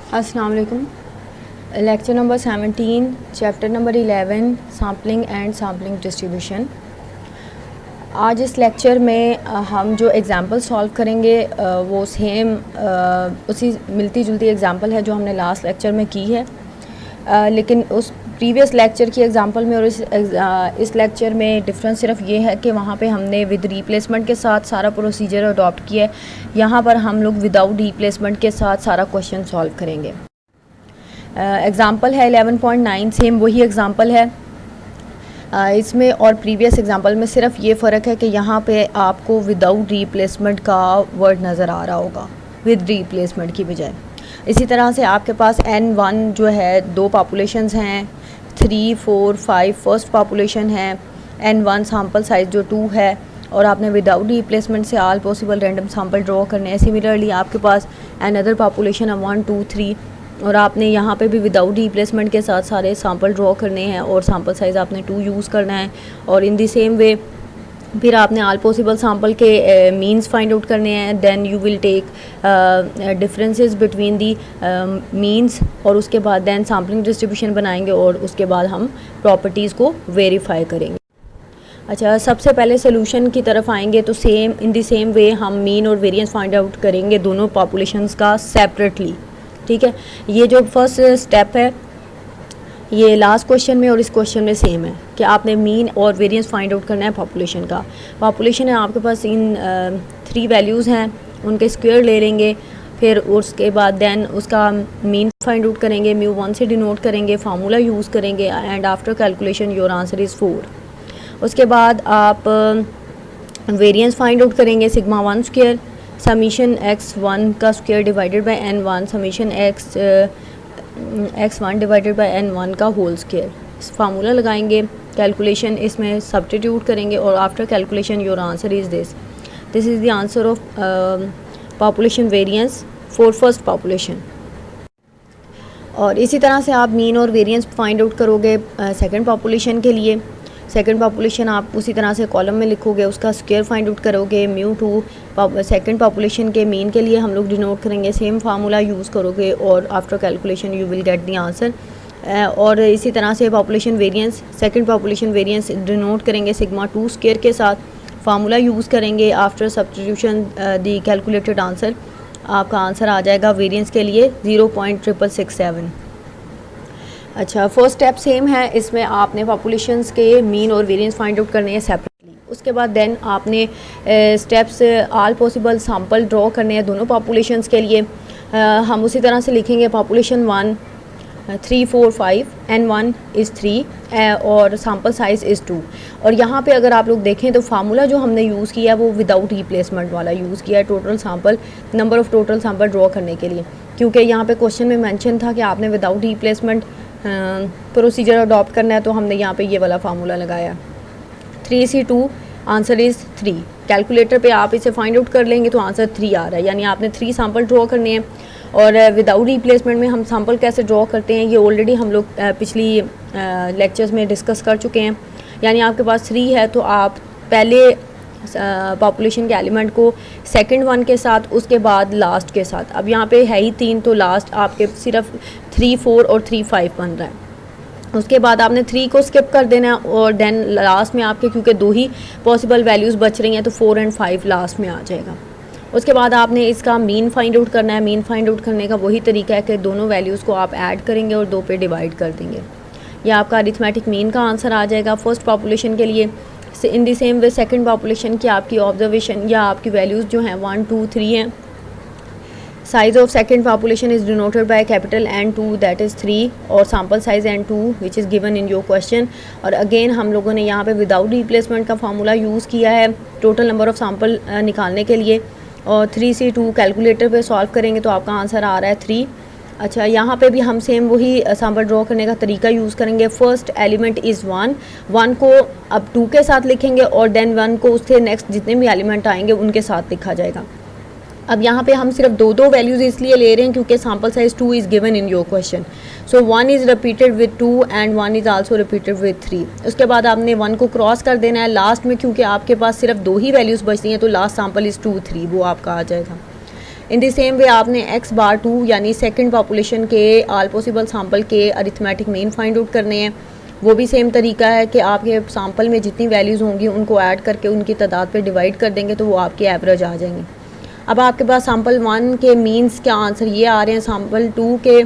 अस्सलाम वालेकुम। Lecture number 17, chapter number 11, sampling and sampling distribution. आज इस लेक्चर में हम जो एग्ज़ाम्पल सॉल्व करेंगे वो सेम उसी मिलती जुलती एग्ज़ाम्पल है जो हमने लास्ट लेक्चर में की है, लेकिन उस प्रीवियस लेक्चर की एग्ज़ाम्पल में और इस लेक्चर में डिफरेंस सिर्फ ये है कि वहाँ पे हमने विद रिप्लेसमेंट के साथ सारा प्रोसीजर अडॉप्ट किया है। यहाँ पर हम लोग विदाउट रिप्लेसमेंट के साथ सारा क्वेश्चन सॉल्व करेंगे। एग्ज़ाम्पल है 11.9, सेम वही एग्ज़ाम्पल है। इसमें और प्रीवियस एग्ज़ाम्पल में सिर्फ ये फ़र्क है कि यहाँ पे आपको विदाउट रिप्लेसमेंट का वर्ड नज़र आ रहा होगा विद रिप्लेसमेंट की बजाय। इसी तरह से आपके पास N1 जो है दो पॉपुलेशंस हैं, 3, 4, 5 फर्स्ट पॉपुलेशन है, N1 सैम्पल साइज़ जो 2 है और आपने विदाउट रिप्लेसमेंट से all possible random sample draw करने हैं। सिमिलरली आपके पास अनदर पॉपुलेशन है 1, 2, 3 और आपने यहाँ पे भी विदाउट रिप्लेसमेंट के साथ सारे सैम्पल ड्रॉ करने हैं और सैम्पल साइज़ आपने 2 यूज़ करना है। और इन दी सेम वे फिर आपने ऑल पॉसिबल सैम्पल के मीन्स फाइंड आउट करने हैं। Then you will take differences between the means और उसके बाद देन सैम्पलिंग डिस्ट्रीब्यूशन बनाएंगे और उसके बाद हम प्रॉपर्टीज़ को वेरीफाई करेंगे। अच्छा, सबसे पहले सोल्यूशन की तरफ आएंगे तो सेम इन दी सेम वे हम मीन और वेरिएंस फाइंड आउट करेंगे दोनों पॉपुलेशंस का सेपरेटली। ठीक है, ये जो फर्स्ट स्टेप है ये लास्ट क्वेश्चन में और इस क्वेश्चन में सेम है कि आपने मीन और वेरिएंस फाइंड आउट करना है पॉपुलेशन का। पॉपुलेशन है आपके पास इन 3 वैल्यूज़ हैं, उनके स्क्वायर ले लेंगे, फिर उसके बाद देन उसका मीन फाइंड आउट करेंगे, μ1 से डिनोट करेंगे, फार्मूला यूज़ करेंगे and after calculation your answer is 4। उसके बाद आप वेरिएंस फाइंड आउट करेंगे, सिग्मा 1 स्क्वायर समीशन x1 का square divided by n1 summation x1 divided by n1 का होल स्क्वायर। फार्मूला लगाएंगे, कैलकुलेशन इसमें सब्स्टिट्यूट करेंगे और after calculation your answer is this is the answer of population variance for first population. और इसी तरह से आप मीन और वेरिएंस फाइंड आउट करोगे सेकंड पॉपुलेशन के लिए। सेकंड पॉपुलेशन आप उसी तरह से कॉलम में लिखोगे, उसका स्क्वायर फाइंड आउट करोगे। μ2 सेकंड पॉपुलेशन के मीन के लिए हम लोग डिनोट करेंगे, सेम फार्मूला यूज़ करोगे और after calculation you will get the answer. और इसी तरह से population variance second population variance denote करेंगे सिग्मा 2 स्क्वायर के साथ, फार्मूला यूज़ करेंगे। After substitution the calculated answer आपका आंसर आ जाएगा वेरिएंस के लिए 0.667। अच्छा, फर्स्ट स्टेप सेम है, इसमें आपने पॉपुलेशंस के मीन और वेरिएंस फाइंड आउट करने हैं सेपरेटली। उसके बाद देन आपने steps all possible sample draw करने हैं दोनों पॉपुलेशंस के लिए। हम उसी तरह से लिखेंगे पॉपुलेशन 1 3, 4, 5 N1 इज़ 3 और सैम्पल साइज़ इज़ 2। और यहाँ पे अगर आप लोग देखें तो फार्मूला जो हमने यूज़ किया है वो विदाउट रिप्लेसमेंट वाला यूज़ किया है total sample number of total sample draw करने के लिए, क्योंकि यहाँ पे क्वेश्चन में मेंशन था कि आपने विदाउट रिप्लेसमेंट प्रोसीजर अडॉप्ट करना है, तो हमने यहाँ पे ये वाला फार्मूला लगाया 3C2 आंसर इज़ 3। कैलकुलेटर पे आप इसे फाइंड आउट कर लेंगे तो आंसर 3 आ रहा है, यानी आपने 3 सैम्पल ड्रॉ करने हैं। और विदाउट रिप्लेसमेंट में हम सैम्पल कैसे ड्रॉ करते हैं ये ऑलरेडी हम लोग पिछली लेक्चर्स में डिस्कस कर चुके हैं। यानी आपके पास 3 है तो आप पहले पॉपुलेशन के एलिमेंट को सेकंड वन के साथ, उसके बाद लास्ट के साथ। अब यहाँ पे है ही 3 तो लास्ट आपके सिर्फ 3, 4 और 3, 5 बन रहा है। उसके बाद आपने 3 को स्किप कर देना है और देन लास्ट में आपके क्योंकि 2 ही पॉसिबल वैल्यूज़ बच रही हैं तो 4 और 5 लास्ट में आ जाएगा। उसके बाद आपने इसका मीन फाइंड आउट करना है। मीन फाइंड आउट करने का वही तरीका है कि दोनों वैल्यूज़ को आप ऐड करेंगे और 2 पे डिवाइड कर देंगे, यह आपका अरिथमेटिक मीन का आंसर आ जाएगा फर्स्ट पॉपुलेशन के लिए। In the same way second population की आपकी ऑब्जर्वेशन या आपकी वैल्यूज़ जो हैं 1, 2, 3 हैं। Size of second population is denoted by capital N2 that is 3 और sample size N2 which is given in your question. और अगेन हम लोगों ने यहाँ पे विदाउट रिप्लेसमेंट का फार्मूला यूज़ किया है टोटल नंबर ऑफ़ सैम्पल निकालने के लिए। और 3C2 कैलकुलेटर पे सॉल्व करेंगे तो आपका आंसर आ रहा है 3। अच्छा, यहाँ पे भी हम सेम वही सैम्पल ड्रॉ करने का तरीका यूज़ करेंगे। फर्स्ट एलिमेंट इज़ 1 को अब 2 के साथ लिखेंगे और देन 1 को उससे नेक्स्ट जितने भी एलिमेंट आएंगे उनके साथ लिखा जाएगा। अब यहाँ पे हम सिर्फ 2 वैल्यूज़ इसलिए ले रहे हैं क्योंकि sample size 2 is given in your question. So 1 is repeated with 2 and 1 is also repeated with 3। उसके बाद आपने 1 को क्रॉस कर देना है लास्ट में, क्योंकि आपके पास सिर्फ 2 ही वैल्यूज़ बचती हैं तो लास्ट सैम्पल इज़ 2, 3 वो आपका आ जाएगा। इन द सेम वे आपने x बार 2 यानी सेकंड पॉपुलेशन के ऑल पॉसिबल सैम्पल के अरिथमेटिक मीन फाइंड आउट करने हैं। वो भी सेम तरीका है कि आपके सैम्पल में जितनी वैल्यूज़ होंगी उनको ऐड करके उनकी तादाद पे डिवाइड कर देंगे तो वो आपके एवरेज आ जाएंगे। अब आपके पास सैम्पल 1 के मीन्स के आंसर ये आ रहे हैं, सैम्पल 2 के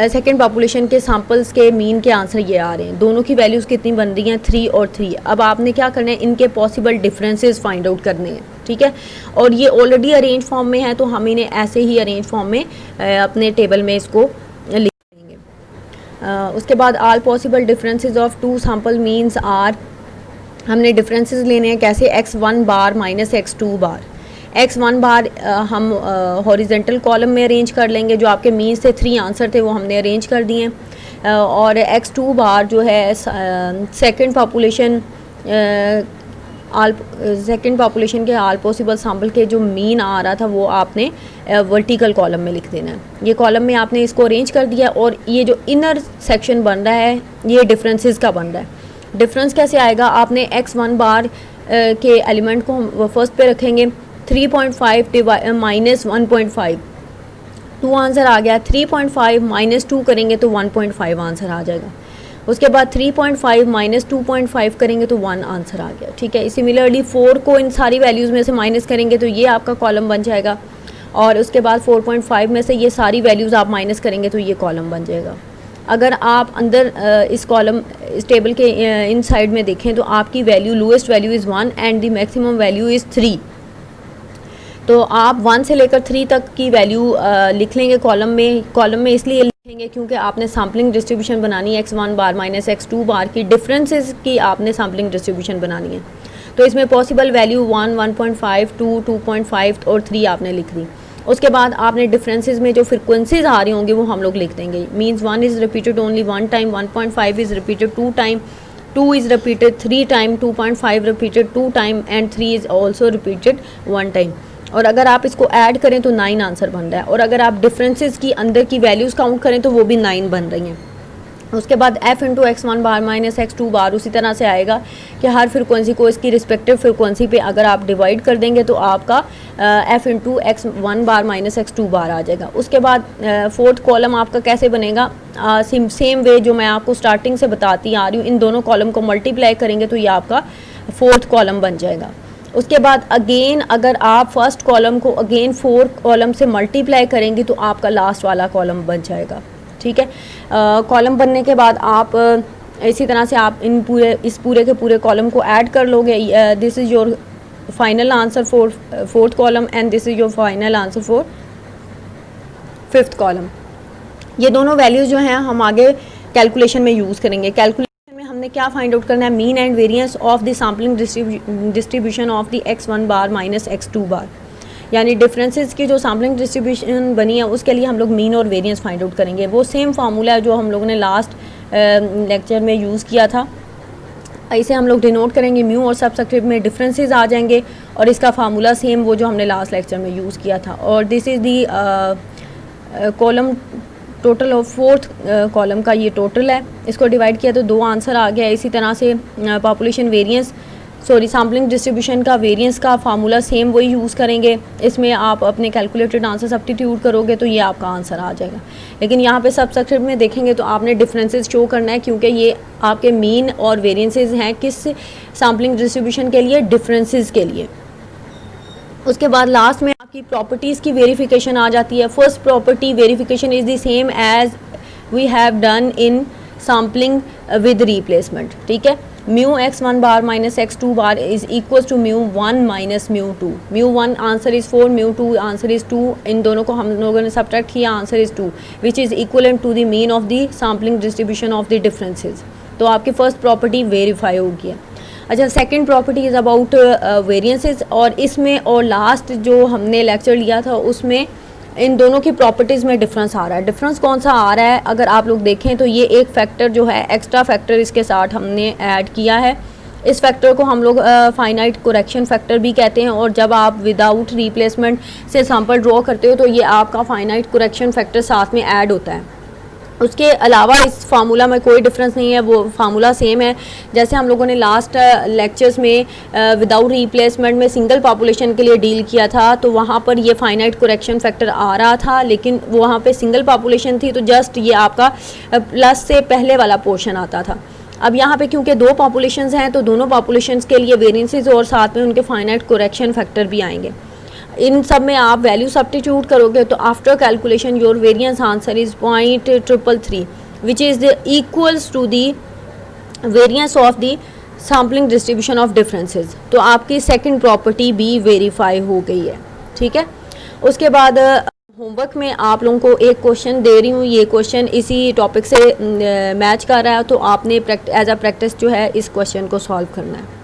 सेकंड पॉपुलेशन के सैम्पल्स के मीन के आंसर ये आ रहे हैं। दोनों की वैल्यूज़ कितनी बन रही हैं, 3 और 3। अब आपने क्या करना है, इनके पॉसिबल डिफरेंसेस फाइंड आउट करने हैं, ठीक है। और ये ऑलरेडी अरेंज फॉर्म में है तो हम इन्हें ऐसे ही अरेंज फॉर्म में अपने टेबल में इसको लिख देंगे। उसके बाद all possible differences of 2 sample means are, हमने डिफरेंसेस लेने हैं कैसे, x1 बार माइनस x2 बार। x1 बार हम हॉरिजेंटल कॉलम में अरेंज कर लेंगे, जो आपके मीन्स थे 3 आंसर थे वो हमने अरेंज कर दिए हैं। और x2 बार जो है सेकंड पॉपुलेशन के ऑल पॉसिबल सैम्पल के जो मीन आ रहा था वो आपने वर्टिकल कॉलम में लिख देना है। ये कॉलम में आपने इसको अरेंज कर दिया और ये जो इनर सेक्शन बन रहा है ये डिफरेंसेस का बन रहा है। डिफरेंस कैसे आएगा, आपने x1 बार के एलिमेंट को हम फर्स्ट पे रखेंगे, 3.5 माइनस 1.5, 2 आंसर आ गया। 3.5 माइनस 2 करेंगे तो 1.5 आंसर आ जाएगा। उसके बाद 3.5 माइनस 2.5 करेंगे तो 1 आंसर आ गया, ठीक है। सिमिलरली 4 को इन सारी वैल्यूज़ में से माइनस करेंगे तो ये आपका कॉलम बन जाएगा। और उसके बाद 4.5 में से ये सारी वैल्यूज़ आप माइनस करेंगे तो ये कॉलम बन जाएगा। अगर आप अंदर इस टेबल के इन साइड में देखें तो आपकी value lowest value is 1 and the maximum value is 3। तो आप 1 से लेकर 3 तक की वैल्यू लिख लेंगे कॉलम में इसलिए लिखेंगे क्योंकि आपने सैम्पलिंग डिस्ट्रीब्यूशन बनानी है x1 बार माइनस x2 बार की डिफरेंसेस की आपने सैम्पलिंग डिस्ट्रीब्यूशन बनानी है। तो इसमें पॉसिबल वैल्यू 1, 1.5, 2, 2.5 और 3 आपने लिख दी। उसके बाद आपने डिफरेंसेस में जो फ्रिक्वेंसीज आ रही होंगी वो हम लोग लिख देंगे। Means 1 is repeated only 1 time, 1.5 is repeated 2 time, 2 is repeated 3 time, 2.5 repeated 2 time and 3 is also repeated 1 time. और अगर आप इसको ऐड करें तो 9 आंसर बन रहा है। और अगर आप डिफरेंसेस की अंदर की वैल्यूज़ काउंट करें तो वो भी 9 बन रही हैं। उसके बाद f into x1 bar minus x2 बार उसी तरह से आएगा कि हर फ्रिक्वेंसी को इसकी रिस्पेक्टिव फ्रिक्वेंसी पे अगर आप डिवाइड कर देंगे तो आपका f into x1 bar minus x2 बार आ जाएगा। उसके बाद फोर्थ कॉलम आपका कैसे बनेगा, सेम वे जो मैं आपको स्टार्टिंग से बताती आ रही हूँ, इन दोनों कॉलम को मल्टीप्लाई करेंगे तो ये आपका फोर्थ कॉलम बन जाएगा। उसके बाद अगेन अगर आप फर्स्ट कॉलम को अगेन 4 कॉलम से मल्टीप्लाई करेंगे तो आपका लास्ट वाला कॉलम बन जाएगा, ठीक है। कॉलम बनने के बाद आप इसी तरह से आप इस पूरे के पूरे कॉलम को ऐड कर लोगे। This is your final answer for fourth column and this is your final answer for fifth column. ये दोनों वैल्यूज़ जो हैं हम आगे कैलकुलेशन में यूज़ करेंगे। कैलकुलेशन में हमने क्या फाइंड आउट करना है, mean and variance of the sampling distribution of the x1 bar minus x2 बार, यानी डिफरेंसेस की जो सैम्पलिंग डिस्ट्रीब्यूशन बनी है उसके लिए हम लोग मीन और वेरिएंस फाइंड आउट करेंगे। वो सेम फार्मूला है जो हम लोगों ने लास्ट लेक्चर में यूज़ किया था। इसे हम लोग डिनोट करेंगे म्यू और सबस्क्रिप्ट में डिफरेंसेस आ जाएंगे और इसका फार्मूला सेम वो जो हमने लास्ट लेक्चर में यूज़ किया था। और this is the column total of fourth column का ये टोटल है, इसको डिवाइड किया तो 2 आंसर आ गया। इसी तरह से पॉपुलेशन वेरिएंस सैम्पलिंग डिस्ट्रीब्यूशन का वेरिएंस का फार्मूला सेम वही यूज़ करेंगे। इसमें आप अपने कैलकुलेटेड आंसर सब्स्टिट्यूट करोगे तो ये आपका आंसर आ जाएगा। लेकिन यहाँ पे सबस्क्रिप्ट में देखेंगे तो आपने डिफरेंसेस शो करना है क्योंकि ये आपके मीन और वेरिएंसेस हैं किस सैम्पलिंग डिस्ट्रीब्यूशन के लिए, डिफरेंसेस के लिए। उसके बाद लास्ट में आपकी प्रॉपर्टीज़ की वेरिफिकेशन आ जाती है। First property verification is the same as we have done in sampling with replacement, ठीक है। Mu x1 bar minus x2 bar is equal to mu 1 minus mu 2। Mu 1 answer is 4, mu 2 answer is 2। इन दोनों को हम लोगों ने subtract किया, answer is 2 which is equivalent to the mean of the sampling distribution of the differences. तो आपकी first property verify होगी है। अच्छा, second property is about variances और इसमें और लास्ट जो हमने लेक्चर लिया था उसमें इन दोनों की प्रॉपर्टीज़ में डिफरेंस आ रहा है। डिफरेंस कौन सा आ रहा है, अगर आप लोग देखें तो ये एक फैक्टर जो है एक्स्ट्रा फैक्टर इसके साथ हमने ऐड किया है। इस फैक्टर को हम लोग फाइनाइट करेक्शन फैक्टर भी कहते हैं और जब आप विदाउट रिप्लेसमेंट से सैंपल ड्रॉ करते हो तो ये आपका फाइनाइट करेक्शन फैक्टर साथ में ऐड होता है। उसके अलावा इस फार्मूला में कोई डिफरेंस नहीं है, वो फार्मूला सेम है जैसे हम लोगों ने लास्ट लेक्चर्स में विदाउट रिप्लेसमेंट में सिंगल पॉपुलेशन के लिए डील किया था। तो वहाँ पर ये फाइनाइट करेक्शन फैक्टर आ रहा था, लेकिन वहाँ पे सिंगल पॉपुलेशन थी तो जस्ट ये आपका प्लस से पहले वाला पोर्शन आता था। अब यहाँ पे क्योंकि दो पॉपुलेशंस हैं तो दोनों पॉपुलेशंस के लिए वेरिएंसेस और साथ में उनके फाइनाइट करेक्शन फैक्टर भी आएंगे। इन सब में आप वैल्यू सब्स्टिट्यूट करोगे तो after calculation your variance answer is 0.333 which is the equals to the variance of the sampling distribution of differences. तो आपकी सेकंड प्रॉपर्टी भी वेरीफाई हो गई है, ठीक है। उसके बाद होमवर्क में आप लोगों को एक क्वेश्चन दे रही हूँ, ये क्वेश्चन इसी टॉपिक से मैच कर रहा है, तो आपने एज अ प्रैक्टिस जो है इस क्वेश्चन को सॉल्व करना है।